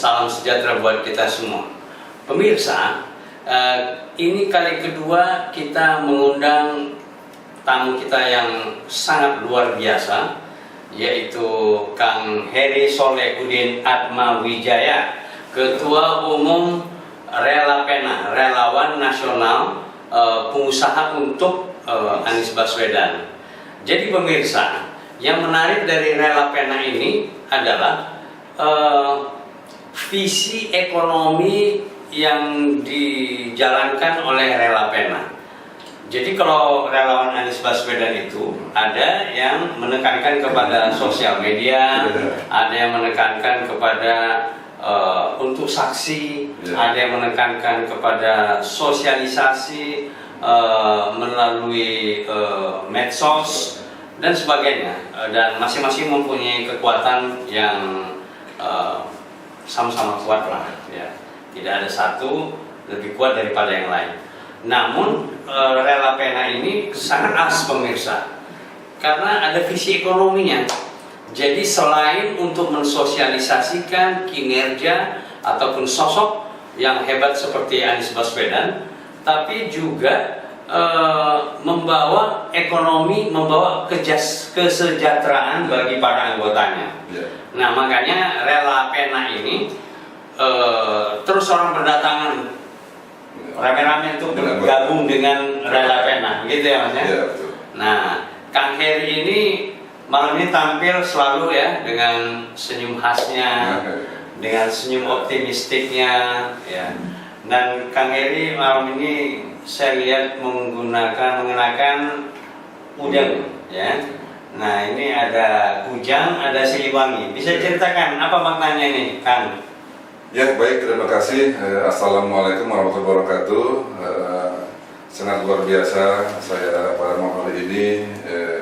salam sejahtera buat kita semua. Pemirsa, ini kali kedua kita mengundang tamu kita yang sangat luar biasa, yaitu Kang Heri Solehudin Atmawijaya, Ketua Umum Rela Pena, Relawan Nasional Pengusaha untuk Anies Baswedan. Jadi pemirsa, yang menarik dari Rela Pena ini adalah visi ekonomi yang dijalankan oleh Rela Pena. Jadi kalau relawan Anies Baswedan itu ada yang menekankan kepada sosial media, ada yang menekankan kepada untuk saksi, ada yang menekankan kepada sosialisasi melalui medsos dan sebagainya, dan masing-masing mempunyai kekuatan yang sama-sama kuat lah, ya. Tidak ada satu lebih kuat daripada yang lain. Namun Rela Pena ini sangat as pemirsa, karena ada visi ekonominya. Jadi selain untuk mensosialisasikan kinerja ataupun sosok yang hebat seperti Anies Baswedan, tapi juga membawa ekonomi, membawa kesejahteraan bagi para anggotanya. Nah, makanya Rela Pena ini terus orang berdatangan rame-rame untuk bergabung dengan Rela Pena, gitu ya Mas ya? Nah, Kang Heri ini malam ini tampil selalu ya dengan senyum khasnya, dengan senyum optimistiknya, ya. Dan Kang Heri malam ini saya lihat mengenakan ujang, ya. Nah, ini ada kujang, ada siliwangi. Bisa ceritakan apa maknanya ini, Kang? Ya, baik, terima kasih. Assalamualaikum warahmatullahi wabarakatuh. Sangat luar biasa saya pada malam hari ini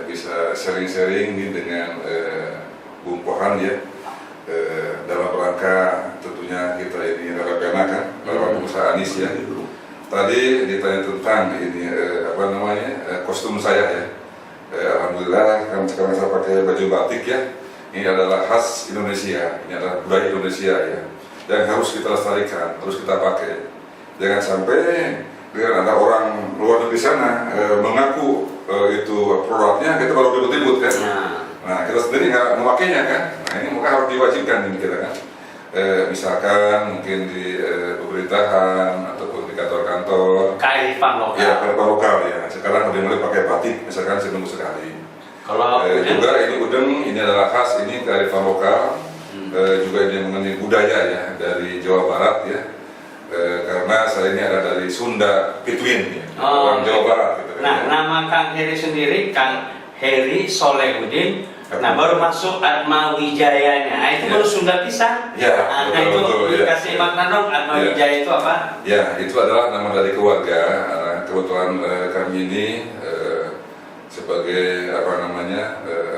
bisa sharing-sharing dengan Bung Pohan ya, dalam rangka tentunya kita ini Rela Pena kan, relawan pengusaha Anies ya. Tadi ditanya tentang ini kostum saya ya. Alhamdulillah karena saya pakai baju batik ya. Ini adalah khas Indonesia, ini adalah budaya Indonesia ya, yang harus kita lestarikan, harus kita pakai. Jangan sampai dengan ada orang luar negeri sana mengaku itu produknya, kita baru ribut-ribut kan. Nah, kita sendiri nggak memakainya kan. Nah, ini mungkin harus diwajibkan ini kita kan. Misalkan mungkin di pemerintahan ataupun di kantor-kantor. Kearifan lokal. Ya, kearifan lokal ya. Sekarang udah mulai pakai batik, misalkan seminggu sekali. Kalau juga ini udeng, ini adalah khas, ini kearifan lokal. Juga ini mengenai budaya ya dari Jawa Barat ya. Karena saya ini ada dari Sunda Pituin ya, orang Jawa Barat gitu. Nah, nama Kang Heri sendiri Kang Heri Solehudin. Nah, baru masuk Atmawijayanya. Nah, itu baru Sunda pisan. Ya, nah, itu dikasih makna dong, Atmawijaya itu apa? Ya, itu adalah nama dari keluarga. Kebetulan kami ini sebagai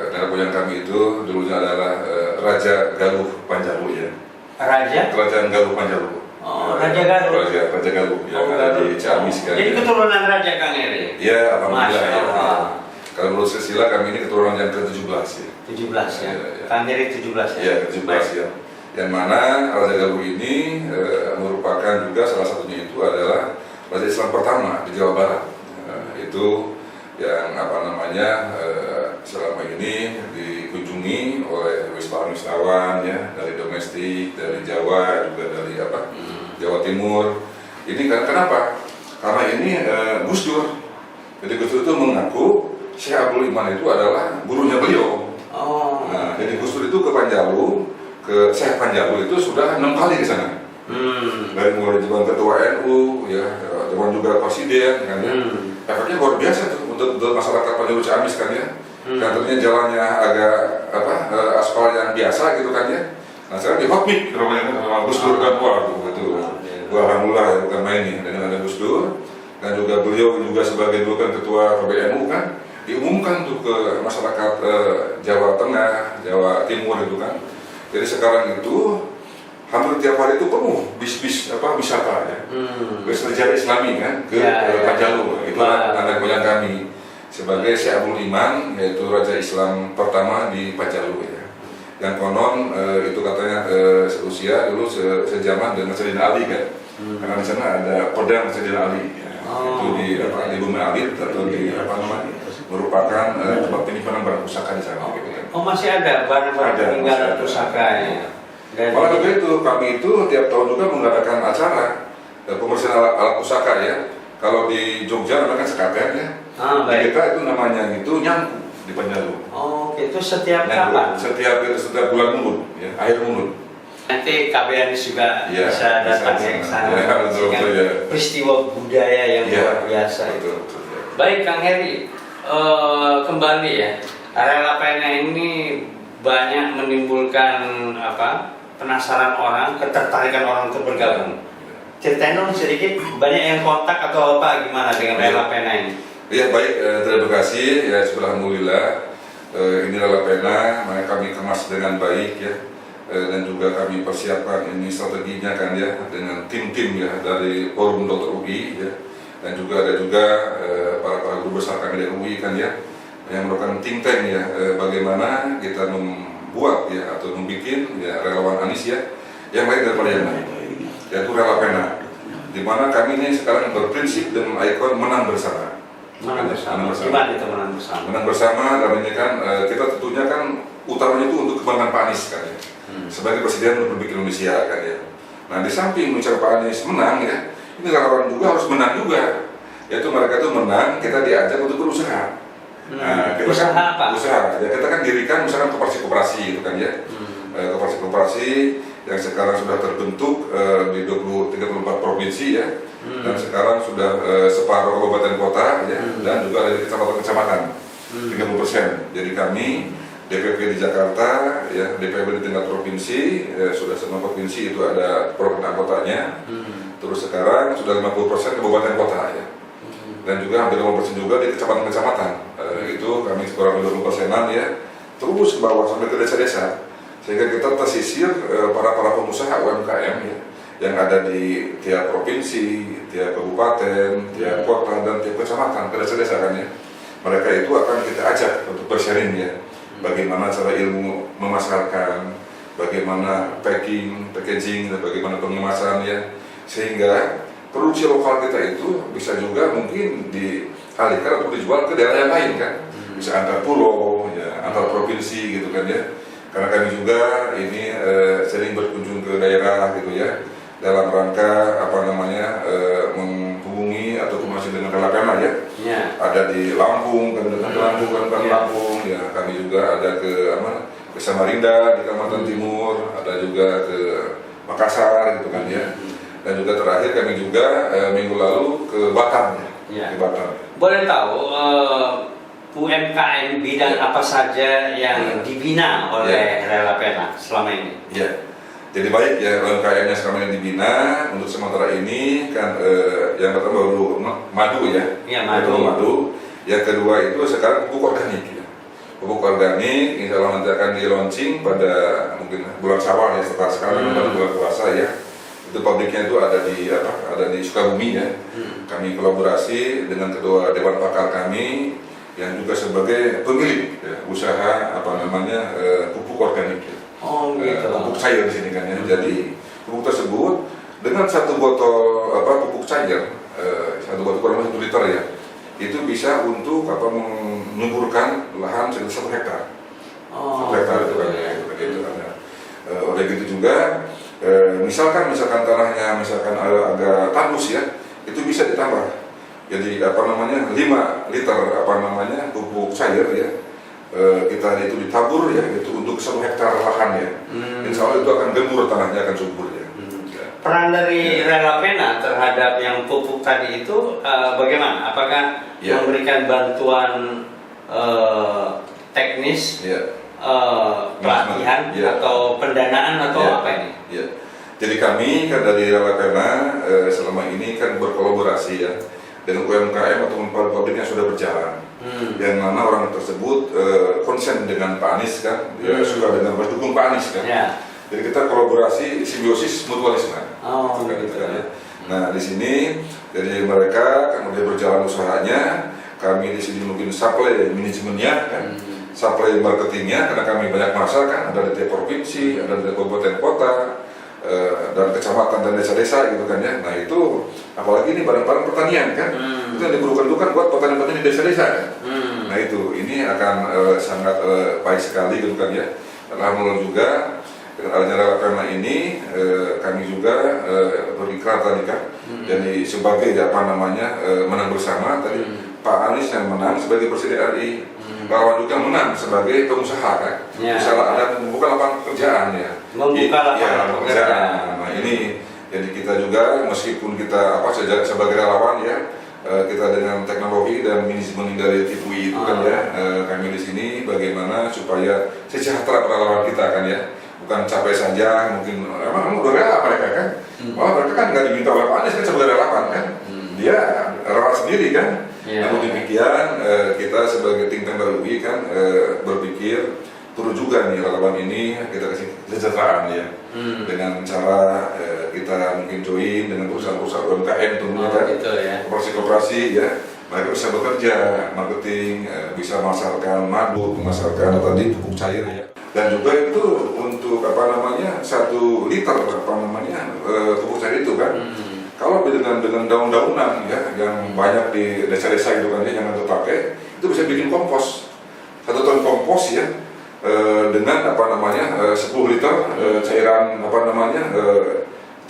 nenek moyang kami itu dulunya adalah Raja Galuh Panjalu ya. Kerajaan Galuh Panjalu. Oh, Raja Galuh. Raja Galuh yang ada di Ciamis kan. Jadi keturunan Raja Kang Heri. Ya, alhamdulillah ya. Kalau menurut silsilah kami ini keturunan yang ke-17 ya. 17 ya. Kang Heri 17 ya. Iya, 17 ya. Yang mana Raja Galuh ini merupakan juga salah satunya itu adalah Raja Islam pertama di Jawa Barat. Itu yang selama ini dikunjungi oleh wisatawan ya, dari domestik, dari Jawa, juga dari Jawa Timur. Ini kenapa? Karena ini Gus Dur. Jadi Gus Dur itu mengaku Syekh Abdul Iman itu adalah gurunya beliau. Nah, jadi Gus Dur itu ke Panjalu, ke Syekh Panjalu itu sudah 6 kali ke sana. Dari mulai zaman ketua NU, ya, zaman juga presiden, kan ya. Efeknya luar biasa tuh untuk masyarakat Panjalu Ciamis kan ya. Katanya jalannya agak aspal yang biasa gitu kan ya. Nah, sekarang di hotmik namanya sama Gus Dur kan, gitu. Alhamdulillah ya, bukan main nih dengan ada Gus Dur, dan juga beliau juga sebagai dulu kan ketua PBNU kan, diumumkan tuh ke masyarakat Jawa Tengah, Jawa Timur itu kan. Jadi sekarang itu hampir tiap hari itu penuh bis-bis wisata ya, bis sejarah Islami kan ke Panjalu. Itulah anak moyang kami sebagai Syekh Abdul Iman, yaitu Raja Islam pertama di Panjalu ya. yang konon itu katanya seusia dulu sejaman dengan Sayyidina Ali kan, karena di sana ada pedang Sayyidina Ali, ya. Itu di Bumi Alit atau di merupakan tempat penyimpanan barang pusaka di sana. Gitu kan. Oh, masih ada barang-barang peninggalan pusaka ya. Malah begitu, kami itu tiap tahun juga mengadakan acara pembersihan alat pusaka ya. Kalau di Jogja namanya sekaten ya. Di kita itu namanya itu nyangku di Penjalu. Oh, itu setiap kapan? Setiap bulan Mulud, ya, akhir Mulud. Nanti KBRIS juga ya, bisa datang ke sana. Ya, betul, ya. Peristiwa budaya yang luar biasa. Betul, betul, ya. Baik, Kang Heri, kembali ya. Rela Pena ini banyak menimbulkan penasaran orang, ketertarikan orang untuk bergabung. Ceritain dong sedikit, banyak yang kontak atau apa gimana dengan Rela Pena ini? Ya baik, terima kasih ya, alhamdulillah ini Rela Pena, kami kemas dengan baik ya, dan juga kami persiapkan ini strateginya kan ya, dengan tim-tim ya dari Forum Dokter UI ya, dan juga ada para guru besar kami dari UI kan ya, yang merupakan think tank ya, bagaimana kita membuat ya atau membuat ya relawan Anies ya, yang lain daripada yang lain, yaitu Rela Pena, di mana kami ini sekarang berprinsip dengan ikon menang bersama. Menang bersama. Gimana itu menang bersama? Menang bersama karena ini kan kita tentunya kan utamanya itu untuk kemenangan Pak Anies kan ya, sebagai Presiden Republik Indonesia kan ya. Nah di samping mengucap Pak Anies menang ya, ini relawan juga harus menang juga, yaitu mereka itu menang, kita diajak untuk berusaha. Nah, kita usaha kan, apa? Usaha. Ya, kita kan dirikan misalkan koperasi gitu kan ya. Koperasi yang sekarang sudah terbentuk di 34 provinsi ya. Dan sekarang sudah separuh kabupaten kota ya, dan juga ada di kecamatan-kecamatan 30%. Jadi kami DPP di Jakarta ya, DPP di tingkat provinsi ya, sudah semua provinsi itu ada program anggotanya. Terus sekarang sudah 50% kabupaten kota ya. Dan juga hampir 50% juga di kecamatan-kecamatan. Itu kami kurang lebih 20%-an ya, terus ke bawah sampai ke desa-desa, sehingga kita tersisir para pengusaha UMKM ya, yang ada di tiap provinsi, tiap kabupaten, tiap kota dan tiap kecamatan, ke desa-desa kan ya. Mereka itu akan kita ajak untuk bersharing ya, bagaimana cara ilmu memasarkan, bagaimana packaging, dan bagaimana pengemasan ya, sehingga produksi lokal kita itu bisa juga mungkin dialihkan atau dijual ke daerah yang lain kan, bisa antar pulau ya, antar provinsi gitu kan ya, karena kami juga ini sering berkunjung ke daerah gitu ya, dalam rangka menghubungi atau komunikasi dengan Rela Pena ya. Ada di Lampung, kami datang ke Lampung ya, kami juga ada ke Samarinda di Kalimantan Timur, ada juga ke Makassar gitu kan ya. Dan juga terakhir kami juga minggu lalu ke Batam ya. Ke Batam. Boleh tahu UMKM bidang apa saja yang dibina oleh Rela Pena selama ini? Ya. Jadi baik ya, UMKM yang selama ini dibina untuk sementara ini kan yang pertama baru madu ya. Iya, madu. Yang kedua itu sekarang pupuk organik ya. Pupuk organik insya Allah nanti akan di launching pada mungkin bulan Syawal ya, setelah sekarang bulan puasa ya. Itu pabriknya itu ada di Sukabumi ya. Kami kolaborasi dengan kedua dewan pakar kami yang juga sebagai pemilik ya, usaha pupuk organik ya. Gitu. Pupuk cair di sini kan ya. Jadi pupuk tersebut dengan satu botol pupuk cair, satu botol kurang lebih 1 liter ya, itu bisa untuk menyuburkan lahan sekitar 1 hektar. 1 hektar itu kan ya, gitu kan ya. Oleh gitu juga misalkan tanahnya agak tandus ya, itu bisa ditambah jadi 5 liter pupuk cair ya, kita itu ditabur ya, itu untuk 1 hektar lahan ya. Insya Allah itu akan gembur, tanahnya akan subur ya. Peran dari Rela Pena terhadap yang pupuk tadi itu bagaimana? Apakah memberikan bantuan teknis, pelatihan atau pendanaan atau apa ini? Ya. Jadi kami kan dari Rela Pena selama ini kan berkolaborasi ya dengan UMKM atau pabrik yang sudah berjalan, yang mana orang tersebut konsen dengan Pak Anies kan, dia suka dengan mendukung Pak Anies kan. Jadi kita kolaborasi simbiosis mutualisme. Gitu kan, ya. Nah di sini dari mereka kan udah berjalan usahanya, kami di sini mungkin supply manajemennya kan. supply marketingnya, karena kami banyak masa kan, ada di tiap provinsi, ada di kabupaten kota, dan kecamatan dan desa-desa gitu kan ya. Nah itu apalagi ini barang-barang pertanian kan, itu yang diperlukan itu kan buat petani-petani di desa-desa kan. Nah itu ini akan sangat baik sekali gitu kan ya. Alhamdulillah juga dengan adanya Relapena ini kami juga berikrar tadi kan, jadi sebagai menang bersama tadi. Pak Anies yang menang sebagai Presiden RI, Lawan juga menang sebagai pengusaha kan, misalnya ada membuka lapangan pekerjaan ya, lapangan pekerjaan. Nah ini jadi kita juga meskipun kita sebagai relawan ya, kita dengan teknologi dan manajemen dari TIPUI itu kan ya, kami di sini bagaimana supaya sejahtera relawan kita kan ya, bukan capek saja, mungkin emang udah rela mereka kan, mereka kan nggak diminta oleh Pak Anies kan sebagai relawan kan, dia relawan sendiri kan. Namun demikian kita sebagai think tank dari UI kan berpikir turun juga nih relawan ini kita kasih kesejahteraan ya, dengan cara kita mungkin join dengan perusahaan-perusahaan UMKM tentunya kan, koperasi-koperasi ya, mereka bisa bekerja marketing, bisa memasarkan madu, memasarkan tadi pupuk cair ya, dan juga itu untuk 1 liter pupuk cair itu kan. Kalau dengan daun-daunan ya yang banyak di desa-desa itu kan ya, yang terpakai itu bisa bikin kompos, 1 ton kompos ya, dengan 10 liter cairan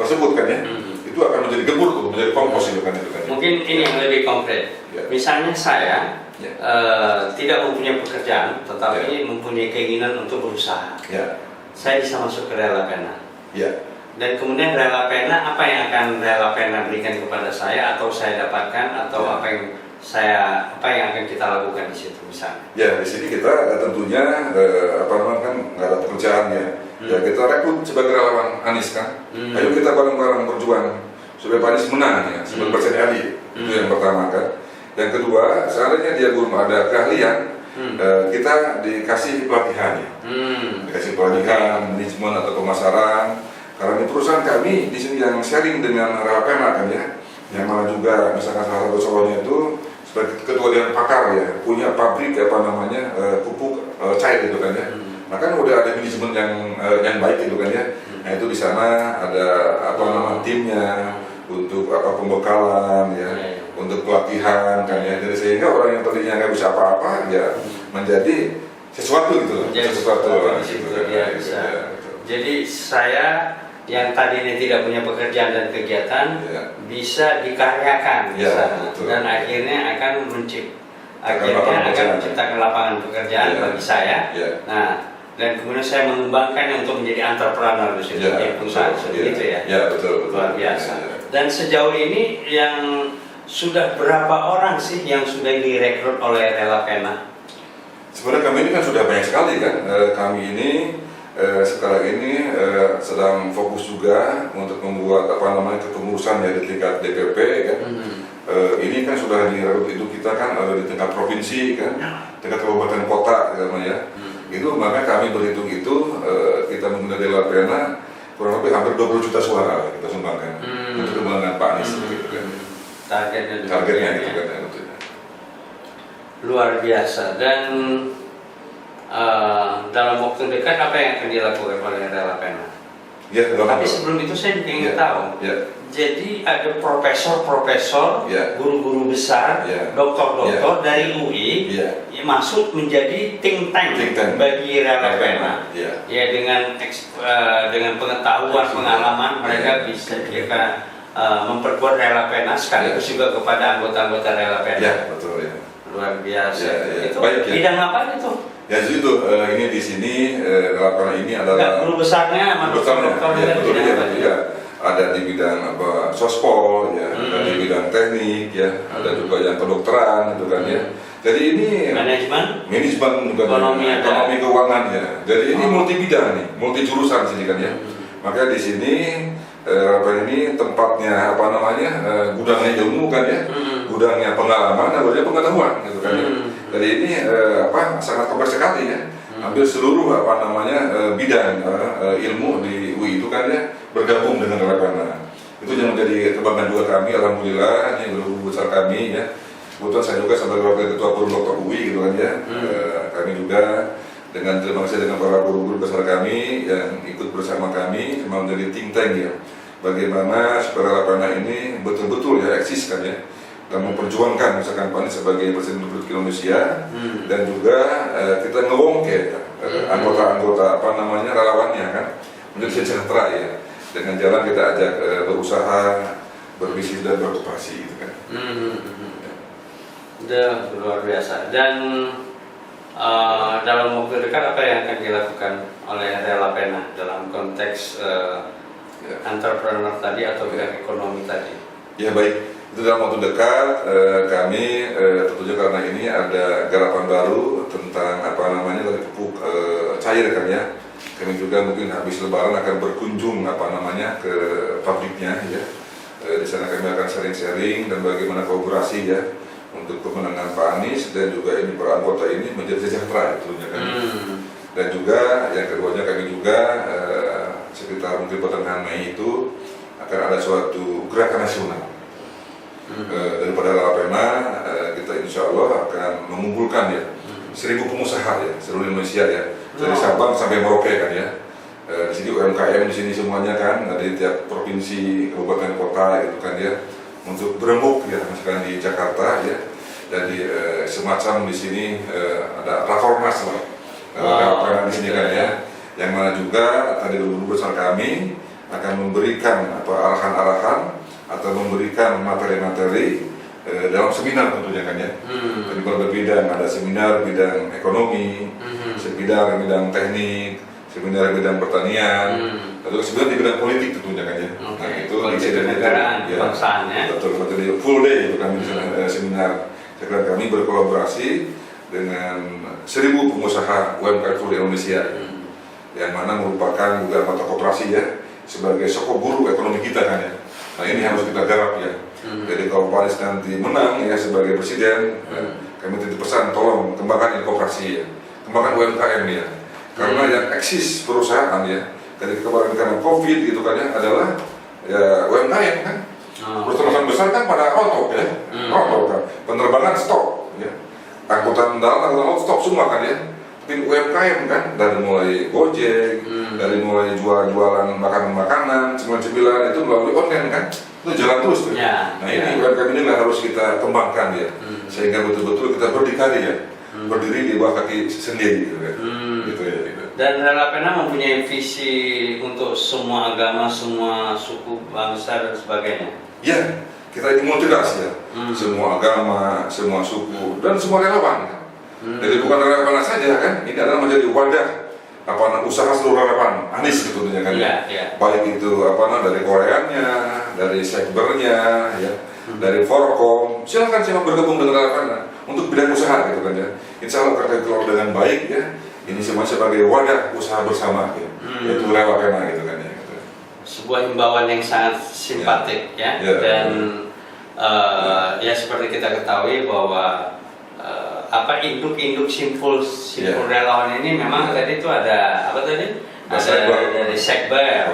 tersebut kan ya, itu akan menjadi gembur tuh, menjadi kompos itu kan. Mungkin ini yang lebih konkret. Misalnya saya tidak mempunyai pekerjaan, tetapi mempunyai keinginan untuk berusaha. Saya bisa masuk ke Relapena. Dan kemudian Relapena, apa yang akan Relapena berikan kepada saya atau saya dapatkan, atau apa yang akan kita lakukan di situ misalnya? Ya di sini kita tentunya kan nggak ada pekerjaan ya, ya kita rekrut sebagai relawan Anies kan. Ayo kita bareng-bareng berjuang supaya Pak Anies menang ya sebagai Presiden RI. Itu yang pertama kan. Yang kedua, seandainya dia belum ada keahlian, kita dikasih pelatihan ya, dikasih pelatihan manajemen atau pemasaran. Karena di perusahaan kami di sini yang sharing dengan Relapena kan ya, yang mana juga misalkan salah satu calonnya itu sebagai ketua dewan pakar ya, punya pabrik pupuk cair gitu kan ya. Nah kan udah ada manajemen yang baik gitu kan ya. Nah itu di sana ada timnya untuk pembekalan ya, untuk pelatihan kan ya. Jadi sehingga orang yang tadinya nggak bisa apa-apa ya menjadi sesuatu gitu, sesuatu gitu kan. Jadi saya yang tadinya tidak punya pekerjaan dan kegiatan bisa dikaryakan dan akhirnya akan menciptakan lapangan pekerjaan bagi saya. Nah, dan kemudian saya mengembangkannya untuk menjadi entrepreneur di situ, perusahaan seperti itu ya. Betul. Luar biasa. Dan sejauh ini yang sudah berapa orang sih yang sudah direkrut oleh Relapena? Sebenarnya kami ini kan sudah banyak sekali kan. Kami ini sekarang ini sedang fokus juga untuk membuat kepengurusan ya di tingkat DPP kan. Ini kan sudah direkrut itu kita kan ada di tingkat provinsi kan, tingkat kabupaten kota kan ya. Itu maka kami berhitung itu kita menggunakan Relapena kurang lebih hampir 20 juta suara kita sumbangkan untuk kemenangan Pak Anies gitu kan. Targetnya itu kan. Luar biasa. Dan dalam waktu dekat apa yang akan dilakukan oleh Relapena? Tapi sebelum itu saya juga ingin tahu. Jadi ada profesor-profesor, guru-guru besar, doktor-doktor dari UI masuk menjadi think tank bagi Relapena. Ya dengan pengetahuan, pengalaman mereka bisa memperkuat Relapena sekaligus juga kepada anggota-anggota Relapena. Betul ya. Luar biasa. Itu bidang apa itu? Ya itu ini di sini Relapena ini adalah guru besarnya, ada di bidang sospol ya, ada di bidang teknik ya, ada juga yang kedokteran gitu kan ya. Jadi ini manajemen ekonomi keuangan ya. Jadi ini multi bidang nih, multi jurusan sini kan ya. Maka di sini ini tempatnya gudangnya ilmu kan ya, gudangnya pengalaman, pengetahuan gitu kan ya. Jadi ini sangat kompleks sekali ya. Hampir seluruh bidang ilmu di UI itu kan ya bergabung dengan Relapena. Itu yang menjadi kebanggaan juga kami, alhamdulillah ini guru besar kami ya. kebetulan saya juga sebagai wakil ketua Forum Dr. UI gitu kan ya. Kami juga dengan terima kasih dengan para guru-guru besar kami yang ikut bersama kami menjadi think tank ya. Bagaimana supaya Rapana ini betul-betul ya eksis kan ya, dan memperjuangkan misalkan Pak Anies sebagai Presiden Republik Indonesia, dan juga kita ngewongke anggota-anggota relawannya kan menjadi sejahtera ya, dengan jalan kita ajak berusaha, berbisnis dan berkooperasi gitu kan. Udah luar biasa. Dan dalam waktu dekat apa yang akan dilakukan oleh Rela Pena dalam konteks entrepreneur tadi atau bidang ekonomi tadi? Ya baik, itu dalam waktu dekat kami tentunya karena ini ada garapan baru tentang dari pupuk cair kan ya. Kami juga mungkin habis Lebaran akan berkunjung ke pabriknya ya. Di sana kami akan sharing-sharing dan bagaimana kolaborasi ya untuk pemenangan Pak Anies, dan juga ini para anggota ini menjadi sejahtera tentunya kan. Dan juga yang keduanya kami juga sekitar mungkin pertengahan Mei itu akan ada suatu gerakan nasional daripada Rela Pena. Kita insya Allah akan mengumpulkan ya 1.000 pengusaha ya seluruh Indonesia ya, dari Sabang sampai Merauke kan ya. Di sini UMKM di sini semuanya kan, dari tiap provinsi, kabupaten, kota gitu kan ya, untuk berembuk ya, misalkan di Jakarta ya, dan di semacam di sini ada rakornas lah, di sini kan ya, yang mana juga tadi guru besar kami akan memberikan arahan-arahan atau memberikan materi-materi dalam seminar tentunya kan ya. Di berbagai bidang, ada seminar bidang ekonomi, seminar bidang teknik, seminar bidang pertanian, atau seminar di bidang politik tentunya kan ya. Nah itu kenegaraan kebangsaan ya. Betul, betul, full day itu kami seminar. Sekarang kami berkolaborasi dengan 1.000 pengusaha UMKM seluruh Indonesia, yang mana merupakan juga anggota koperasi ya, sebagai sokok guru ekonomi kita kan ya. Nah ini harus kita garap ya. Jadi kalau Pak Anies nanti menang ya sebagai presiden, kami titip pesan tolong kembangkan koperasi ya, kembangkan UMKM ya. Karena yang eksis perusahaan ya, ketika kemarin karena COVID gitu kan ya, adalah ya UMKM kan. Perusahaan besar kan pada rotok ya, rotok kan, penerbangan stop ya, angkutan darat, angkutan laut stop semua kan ya. Tapi UMKM kan, dari mulai Gojek, dari mulai jualan makanan-makanan, cemilan-cemilan itu melalui online kan, itu jalan terus tuh. Nah ini UMKM ini harus kita kembangkan ya, sehingga betul-betul kita berdikari ya, berdiri di bawah kaki sendiri gitu kan. Gitu ya. Gitu. Dan Rela Pena mempunyai visi untuk semua agama, semua suku, bangsa dan sebagainya. Ya, kita ini multiras ya, semua agama, semua suku, dan semua relawan kan. Jadi bukan Rela saja kan, ini adalah menjadi wadah usaha seluruh relawan Anies gitu kan ya. Baik itu dari Koreanya, dari Sekbernya ya, dari Forkom, silakan bergabung dengan Rela untuk bidang usaha gitu kan ya. Insya Allah akan keluar dengan baik ya. Ini semua sebagai wadah usaha bersama ya, yaitu Rela Pena gitu kan ya. Gitu. Sebuah himbauan yang sangat simpatik ya. Dan ya seperti kita ketahui bahwa induk-induk simpul relawan ini memang tadi itu ada dari Sekber,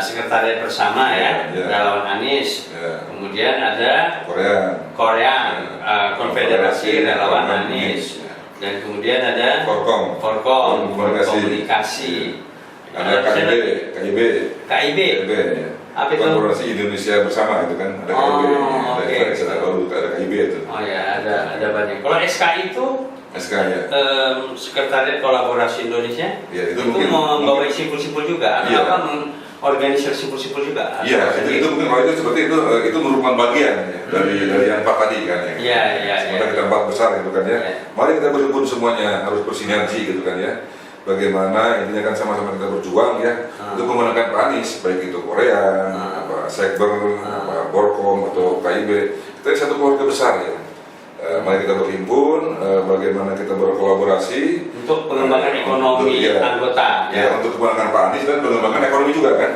sekretariat bersama ya, relawan Anies, kemudian ada Korea, Konfederasi Relawan Anies, dan kemudian ada Forkom Komunikasi, ada KIB. Apa itu? Korporasi Indonesia Bersama itu kan, ada KIB, ada KIB itu. Oh ya, ada banyak. Kalau SKI itu ya. Sekretariat Kolaborasi Indonesia ya, itu membawa simpul-simpul juga, atau organisasi simpul-simpul juga. Iya, itu mungkin kalau itu seperti itu merupakan bagian ya, dari yang 4 tadi kan ya. Sementara kita 4 besar gitu kan ya. Mari kita berhimpun semuanya, harus bersinergi gitu kan ya. Bagaimana intinya kan sama-sama kita berjuang ya untuk memenangkan Pak Anies, baik itu Korea, Sekber, Forkom atau KIB. Kita satu keluarga besar ya. Mari kita berhimpun, bagaimana kita berkolaborasi untuk pengembangan ekonomi anggota. Ya, untuk pengembangan Pak Anies dan pengembangan ekonomi juga kan,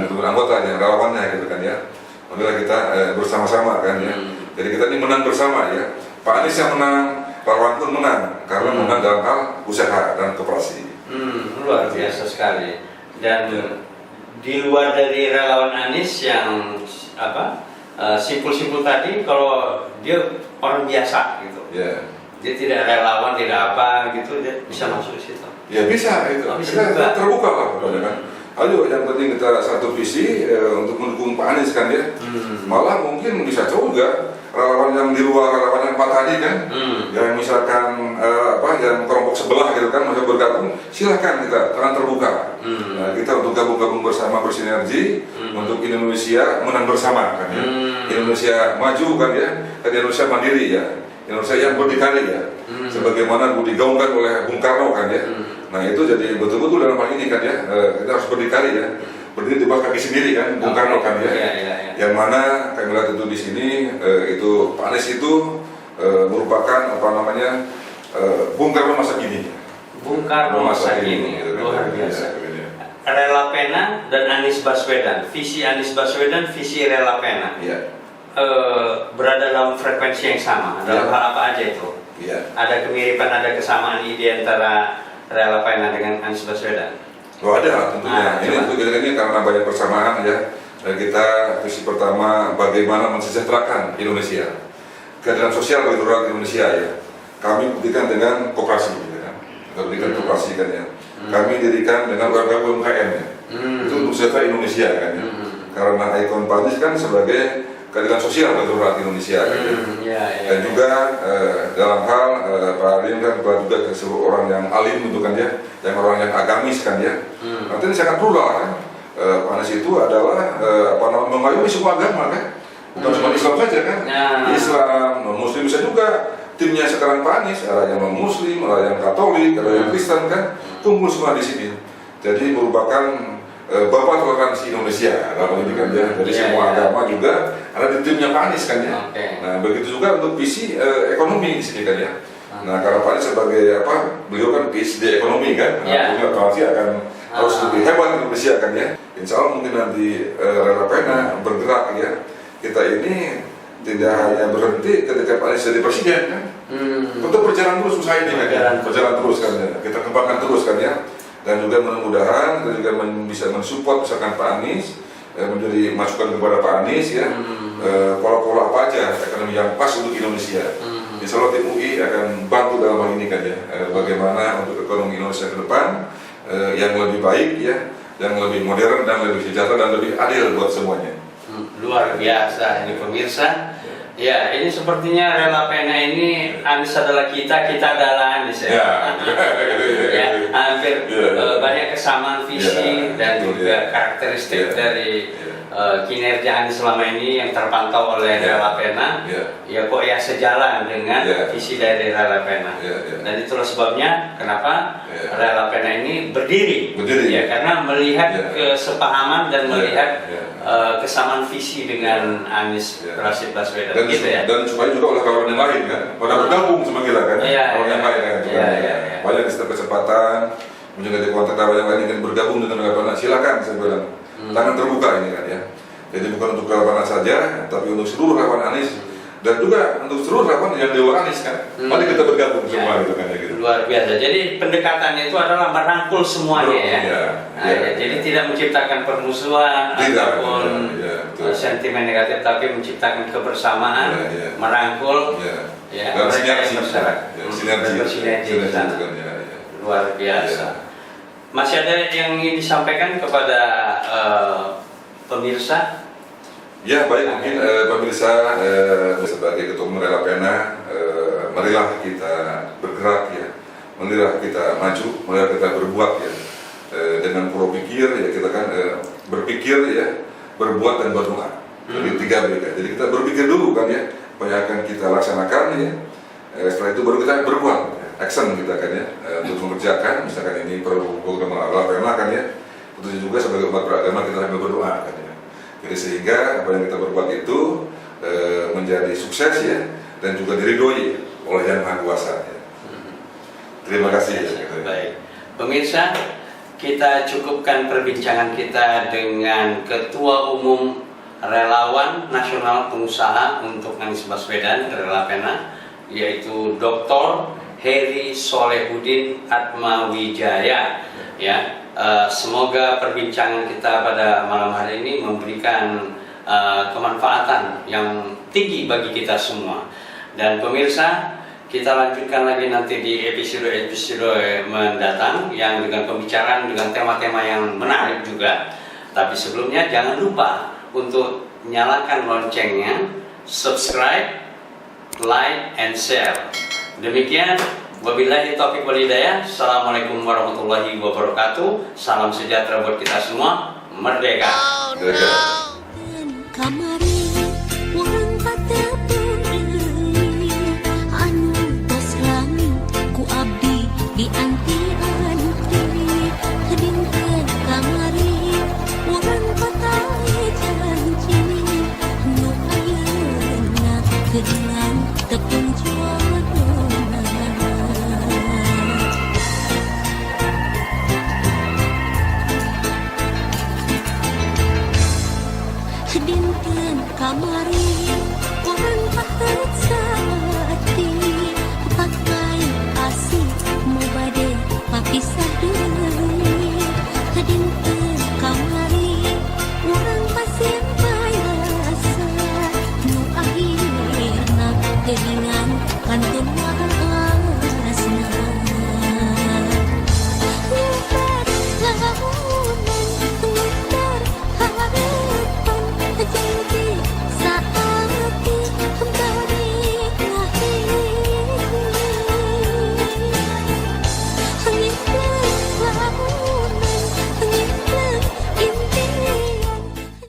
untuk anggotanya, relawannya gitu kan ya. Marilah kita bersama-sama kan ya. Jadi kita ini menang bersama ya. Pak Anies yang menang, relawan pun menang karena menang dalam hal usaha dan koperasi. Luar biasa sekali. Dan di luar dari relawan Anies yang simpul-simpul tadi, kalau dia orang biasa gitu. Dia tidak relawan, tidak apa gitu, dia bisa masuk ke situ. Ya bisa itu. Kita terbuka lah kan. Ayo, yang penting kita satu visi untuk mendukung Pak Anies kan ya. Malah mungkin bisa juga relawan yang di luar relawan yang Pak tadi kan, yang misalkan yang kelompok sebelah gitu kan mau bergabung, silahkan kita tangan terbuka. Nah, kita untuk gabung bersama bersinergi untuk Indonesia menang bersama kan ya. Indonesia maju kan ya, dan Indonesia mandiri ya. Indonesia yang berdikari ya, sebagaimana digaungkan oleh Bung Karno kan ya. Nah itu jadi betul-betul dalam hal ini kan ya, kita harus berdikari ya, berdiri di bawah kaki sendiri kan, Bung Karno kan ya. Yang mana kami lihat itu di sini itu Pak Anies itu merupakan Bung Karno masa kini. Bung Karno masa kini, luar biasa. Rela Pena dan Anies Baswedan, visi Anies Baswedan, visi Rela Pena. Berada dalam frekuensi yang sama dalam hal apa aja itu? Ada kemiripan, ada kesamaan ide antara Rela Pena dengan Anies Baswedan? Ada tentunya. Ini karena banyak persamaan ya. Kita visi pertama bagaimana mensejahterakan Indonesia, keadilan sosial bagi rakyat Indonesia ya. Kami buktikan dengan koperasi, ya. Kita buktikan koperasi kan ya. Kami dirikan dengan UMKM ya. Itu untuk sejahtera Indonesia kan ya. Karena ikon Pak Anies kan sebagai keadilan sosial bagi rakyat Indonesia kan ya. Dan juga dalam hal Pak Alim kan juga seluruh orang yang alim itu kan ya, yang orang yang agamis kan ya. Nanti ini sangat plural kan. Pak Anies itu adalah mengayomi semua agama kan, bukan cuma Islam saja kan. Islam, non-Muslim bisa juga. Timnya sekarang Pak Anies ada yang non-Muslim, ada yang Katolik, ada yang Kristen kan, kumpul semua di sini. Jadi merupakan Bapak toleransi Indonesia dalam ini kan ya. Jadi semua agama juga ada di timnya Pak Anies kan ya. Nah begitu juga untuk visi ekonomi di sini kan ya. Nah karena Pak Anies sebagai beliau kan PhD ekonomi kan, punya toleransi akan harus lebih hebat Indonesia kan ya. Insya Allah mungkin nanti Rela Pena bergerak ya. Kita ini tidak hanya berhenti ketika Pak Anies jadi presiden kan. Untuk berjalan terus usaha ini kan ya. Berjalan terus kan ya. Kita kembangkan terus kan ya. Dan juga mudah-mudahan kita juga bisa mensupport misalkan Pak Anies menjadi masukan kepada Pak Anies ya, pola-pola apa aja ekonomi yang pas untuk Indonesia. Insya Allah tim UI akan bantu dalam hal ini kan ya, bagaimana untuk ekonomi Indonesia ke depan yang lebih baik ya, yang lebih modern dan lebih sejahtera dan lebih adil buat semuanya. Luar biasa ini pemirsa. Ya, ini sepertinya Rela Pena ini Anies adalah kita adalah Anies ya. Hampir banyak kesamaan visi dan juga karakteristik dari kinerja Anies selama ini yang terpantau oleh Rela Pena. Ya kok ya sejalan dengan visi dari Rela Pena. Dan itulah sebabnya kenapa Rela Pena ini berdiri. Ya, karena melihat kesepahaman dan melihat kesamaan visi dengan Anies Rashid Baswedan dan, gitu ya. Dan supaya juga oleh kawan yang lain kan, pada bergabung sama kita kan, kawan yang lain kan, banyak kesempatan, menjaga kontak kawan yang lain yang bergabung dengan Rela. Silakan saya bilang, tangan terbuka ini kan ya. Jadi bukan untuk relawan saja, tapi untuk seluruh relawan Anies dan juga untuk seluruh relawan yang di luar Anies kan. Mari kita bergabung semua gitu kan ya gitu. Luar biasa. Jadi pendekatannya itu adalah merangkul semuanya ya. Jadi tidak menciptakan permusuhan ataupun sentimen negatif, tapi menciptakan kebersamaan, merangkul dan sinergi bersinergi di sana. Luar biasa. Masih ada yang ingin disampaikan kepada pemirsa? Ya baik, mungkin pemirsa sebagai ketua umum Rela Pena, marilah kita bergerak ya, marilah kita maju, marilah kita berbuat ya, dengan pola pikir ya kita kan berpikir ya, berbuat dan berdoa. Jadi 3B kan. Jadi kita berpikir dulu kan ya, apa yang akan kita laksanakan ya, setelah itu baru kita berbuat, action kita kan ya, untuk mengerjakan. Misalkan ini program Rela Pena kan ya, tentu juga sebagai umat beragama kita sambil berdoa kan ya. Jadi sehingga apa yang kita berbuat itu menjadi sukses ya, dan juga diridhoi oleh Yang Maha Kuasa ya. Terima kasih ya. Baik, pemirsa, kita cukupkan perbincangan kita dengan Ketua Umum Relawan Nasional Pengusaha untuk Anies Baswedan Rela Pena, yaitu Dr. Heri Solehudin Atmawijaya ya. Semoga perbincangan kita pada malam hari ini memberikan kemanfaatan yang tinggi bagi kita semua. Dan pemirsa, kita lanjutkan lagi nanti di episode-episode mendatang yang dengan pembicaraan dengan tema-tema yang menarik juga. Tapi sebelumnya jangan lupa untuk nyalakan loncengnya, subscribe, like, and share. Demikian, wabillahi taufiq wal hidayah. Assalamualaikum warahmatullahi wabarakatuh. Salam sejahtera buat kita semua. Merdeka. Kamari urang katepungeun anu tos langit ku abdi di anti-anti kedingkeun kamari urang katae janji nu ayeuna kehilang tepung jodohna. Dinten kamari orang pahet